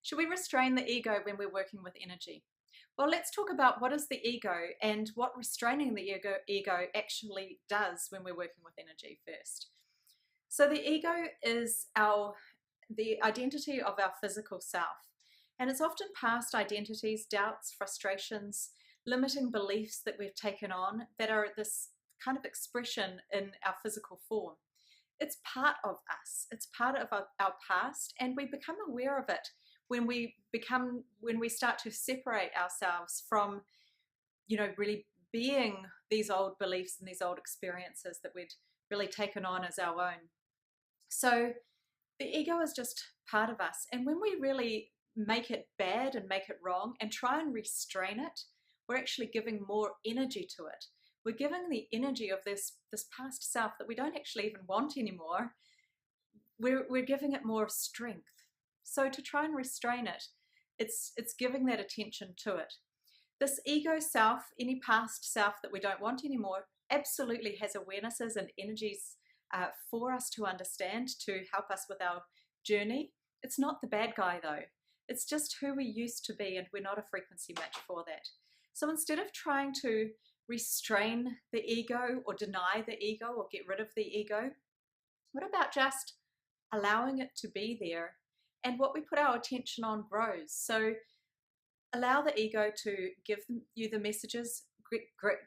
Should we restrain the ego when we're working with energy? Well, let's talk about what is the ego and what restraining the ego actually does when we're working with energy first. So the ego is the identity of our physical self, and it's often past identities, doubts, frustrations, limiting beliefs that we've taken on that are this kind of expression in our physical form. It's part of us. It's part of our past, and we become aware of it when we start to separate ourselves from, really being these old beliefs and these old experiences that we'd really taken on as our own. So the ego is just part of us, and when we really make it bad and make it wrong and try and restrain it, we're actually giving more energy to it. We're giving the energy of this past self that we don't actually even want anymore. We're giving it more strength. So to try and restrain it, it's giving that attention to it. This ego self, any past self that we don't want anymore, absolutely has awarenesses and energies for us to understand, to help us with our journey. It's not the bad guy though. It's just who we used to be, and we're not a frequency match for that. So instead of trying to restrain the ego or deny the ego or get rid of the ego, what about just allowing it to be there, and what we put our attention on grows. So allow the ego to give you the messages,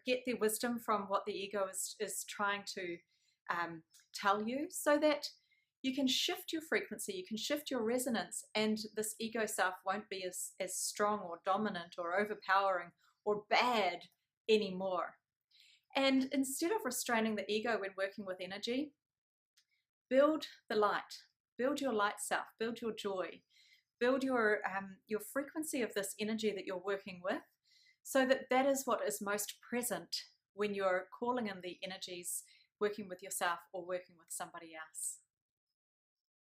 get the wisdom from what the ego is trying to tell you, so that you can shift your frequency, you can shift your resonance, and this ego self won't be as strong or dominant or overpowering or bad anymore. And instead of restraining the ego when working with energy, build the light, build your light self, build your joy, build your frequency of this energy that you're working with, so that is what is most present when you're calling in the energies, working with yourself or working with somebody else.